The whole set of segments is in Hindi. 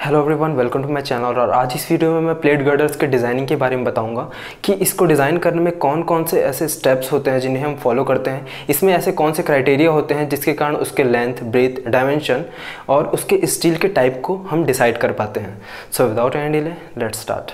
Hello everyone, welcome to my channel. और आज इस वीडियो में मैं प्लेट गर्डर्स के डिज़ाइनिंग के बारे में बताऊंगा कि इसको डिज़ाइन करने में कौन कौन से ऐसे स्टेप्स होते हैं जिन्हें हम फॉलो करते हैं। इसमें ऐसे कौन से क्राइटेरिया होते हैं जिसके कारण उसके लेंथ, ब्रेथ, डायमेंशन और उसके स्टील के टाइप को हम डिसाइड कर पाते हैं। So without any delay let's start.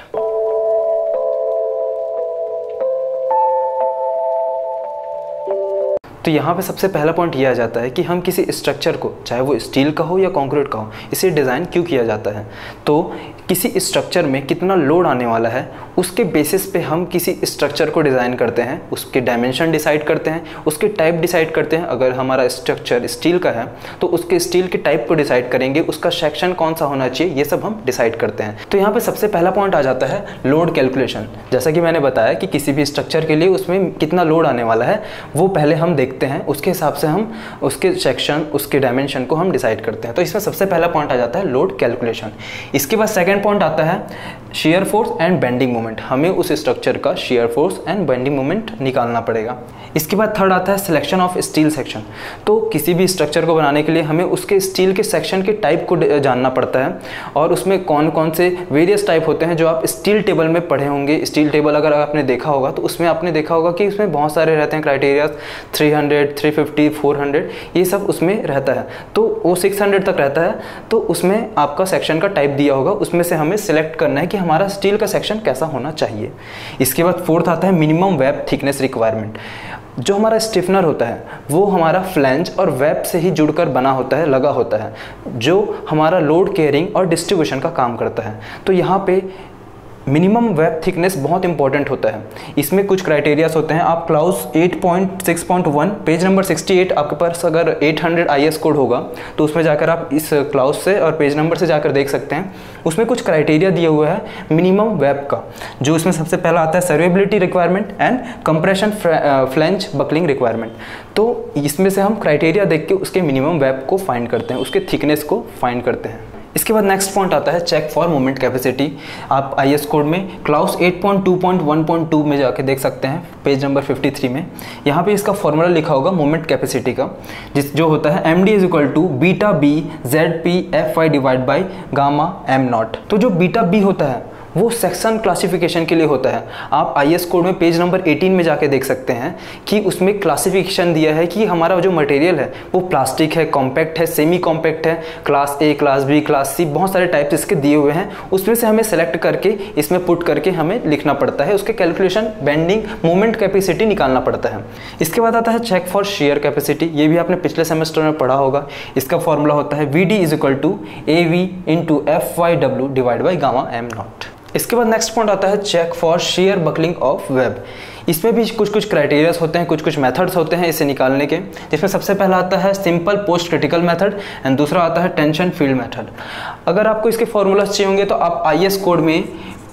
तो यहाँ पे सबसे पहला पॉइंट यह आ जाता है कि हम किसी स्ट्रक्चर को, चाहे वो स्टील का हो या कंक्रीट का हो, इसे डिज़ाइन क्यों किया जाता है। तो किसी स्ट्रक्चर में कितना लोड आने वाला है उसके बेसिस पे हम किसी स्ट्रक्चर को डिज़ाइन करते हैं, उसके डायमेंशन डिसाइड करते हैं, उसके टाइप डिसाइड करते हैं। अगर हमारा स्ट्रक्चर स्टील का है तो उसके स्टील के टाइप को डिसाइड करेंगे, उसका सेक्शन कौन सा होना चाहिए, ये सब हम डिसाइड करते हैं। तो यहाँ पे सबसे पहला पॉइंट आ जाता है लोड कैलकुलेशन। जैसा कि मैंने बताया कि किसी भी स्ट्रक्चर के लिए उसमें कितना लोड आने वाला है वो पहले हम देखते हैं, उसके हिसाब से हम उसके सेक्शन, उसके डायमेंशन को हम डिसाइड करते हैं। तो इसमें सबसे पहला पॉइंट आ जाता है लोड कैलकुलेशन। इसके बाद सेकंड पॉइंट आता है shear force and bending moment. हमें उस स्ट्रक्चर का shear force and bending moment निकालना पड़ेगा। इसके बाद थर्ड आता है सिलेक्शन ऑफ स्टील सेक्शन। तो किसी भी स्ट्रक्चर को बनाने के लिए हमें उसके स्टील के सेक्शन के टाइप को जानना पड़ता है और उसमें कौन कौन से वेरियस टाइप होते हैं जो आप स्टील टेबल में पढ़े होंगे। स्टील टेबल अगर आपने देखा होगा तो उसमें आपने देखा होगा कि उसमें बहुत सारे रहते हैं क्राइटेरिया, 300, 350, 400, ये सब उसमें रहता है। तो वो 600 तक रहता है। तो उसमें आपका सेक्शन का टाइप दिया होगा, उसमें से हमें सिलेक्ट करना है कि हमारा स्टील का सेक्शन कैसा होना चाहिए। इसके बाद फोर्थ आता है मिनिमम वेब थिकनेस रिक्वायरमेंट। जो हमारा स्टिफनर होता है वो हमारा फ्लैंज और वेब से ही जुड़कर बना होता है, लगा होता है, जो हमारा लोड केयरिंग और डिस्ट्रीब्यूशन का काम करता है। तो यहाँ पे मिनिमम वेब थिकनेस बहुत इंपॉर्टेंट होता है। इसमें कुछ क्राइटेरियाज होते हैं। आप क्लाउस 8.6.1 पेज नंबर 68, आपके पास अगर 800 IS कोड होगा तो उसमें जाकर आप इस क्लाउस से और पेज नंबर से जाकर देख सकते हैं। उसमें कुछ क्राइटेरिया दिया हुआ है मिनिमम वेब का, जो इसमें सबसे पहला आता है serviceability requirement and compression flange buckling requirement. तो इसमें से हम क्राइटेरिया देख के उसके मिनिमम वेब को फाइंड करते हैं, उसके थिकनेस को फाइंड करते हैं। इसके बाद नेक्स्ट पॉइंट आता है चेक फॉर मोमेंट कैपेसिटी। आप IS कोड में क्लाउस 8.2.1.2 में जाके देख सकते हैं, पेज नंबर 53 में। यहाँ पे इसका फॉर्मूला लिखा होगा मोमेंट कैपेसिटी का, जो होता है MD = beta B ZP FY divide by gamma M0। तो जो बीटा B होता है वो सेक्शन क्लासिफिकेशन के लिए होता है। आप IS कोड में पेज नंबर 18 में जाके देख सकते हैं कि उसमें क्लासिफिकेशन दिया है कि हमारा जो मटेरियल है वो प्लास्टिक है, कॉम्पैक्ट है, सेमी कॉम्पैक्ट है, class A, class B, class C, बहुत सारे टाइप्स इसके दिए हुए हैं। उसमें से हमें सेलेक्ट करके इसमें पुट करके हमें लिखना पड़ता है, उसके कैलकुलेशन, बेंडिंग, मोमेंट कैपेसिटी निकालना पड़ता है। इसके बाद आता है चेक फॉर शेयर कैपेसिटी। ये भी आपने पिछले सेमेस्टर में पढ़ा होगा। इसका फॉर्मूला होता है VD = AV × FYW divide by gamma M0। इसके बाद नेक्स्ट पॉइंट आता है check for shear buckling of web. इसमें भी कुछ क्राइटेरियाज होते हैं, कुछ मेथड्स होते हैं इसे निकालने के, जिसमें सबसे पहला आता है simple post critical method and दूसरा आता है टेंशन फील्ड मेथड। अगर आपको इसके फॉर्मूलाज चाहिए होंगे तो आप IS कोड में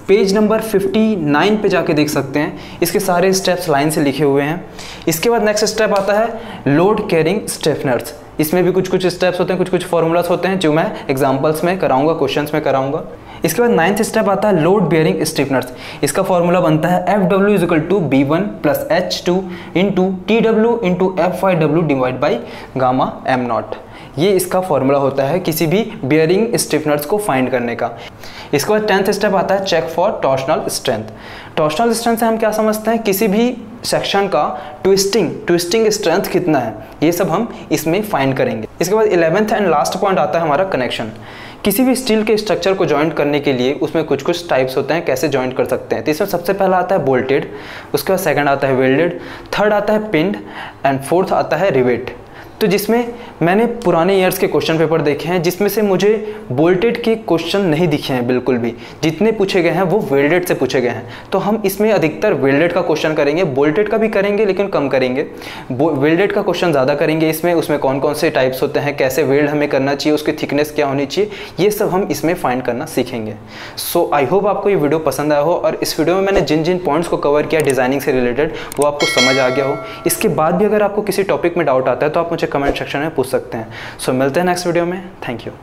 पेज नंबर 59 पे जाके देख सकते हैं। इसके सारे स्टेप्स लाइन से लिखे हुए हैं। इसके बाद नेक्स्ट स्टेप आता है लोड कैरिंग स्टिफनर्स। इसमें भी कुछ स्टेप्स होते हैं, कुछ फॉर्मूलाज होते हैं जो मैं एग्जाम्पल्स में कराऊंगा, क्वेश्चंस में कराऊंगा। इसके बाद 9th स्टेप आता है लोड बेयरिंग स्टिफनर्स। इसका फॉर्मूला बनता है FW = B1 + H2 × TW × FYW divide by gamma M0। ये इसका फॉर्मूला होता है किसी भी बेयरिंग स्टिफनर्स को फाइंड करने का। इसके बाद 10th स्टेप आता है check for torsional strength. Torsional strength से हम क्या समझते हैं, किसी भी सेक्शन का ट्विस्टिंग स्ट्रेंथ कितना है, ये सब हम इसमें फाइंड करेंगे। इसके बाद 11th एंड लास्ट पॉइंट आता है हमारा कनेक्शन। किसी भी स्टील के स्ट्रक्चर को जॉइंट करने के लिए उसमें कुछ टाइप्स होते हैं कैसे जॉइंट कर सकते हैं। तो इसमें सबसे पहला आता है बोल्टेड, उसके बाद सेकंड आता है वेल्डेड, थर्ड आता है पिन्ड एंड फोर्थ आता है रिवेट। तो जिसमें मैंने पुराने ईयर्स के क्वेश्चन पेपर देखे हैं जिसमें से मुझे बोल्टेड के क्वेश्चन नहीं दिखे हैं बिल्कुल भी। जितने पूछे गए हैं वो वेल्डेड से पूछे गए हैं। तो हम इसमें अधिकतर वेल्डेड का क्वेश्चन करेंगे, बोल्टेड का भी करेंगे लेकिन कम करेंगे। वेल्डेड का क्वेश्चन ज़्यादा करेंगे इसमें। उसमें कौन कौन से टाइप्स होते हैं, कैसे वेल्ड हमें करना चाहिए, उसकी थिकनेस क्या होनी चाहिए, ये सब हम इसमें फाइंड करना सीखेंगे। सो आई होप आपको ये वीडियो पसंद आया हो और इस वीडियो में मैंने जिन पॉइंट्स को कवर किया डिज़ाइनिंग से रिलेटेड वो आपको समझ आ गया हो। इसके बाद भी अगर आपको किसी टॉपिक में डाउट आता है तो आप मुझे कमेंट सेक्शन में पूछ सकते हैं। सो मिलते हैं नेक्स्ट वीडियो में। Thank you.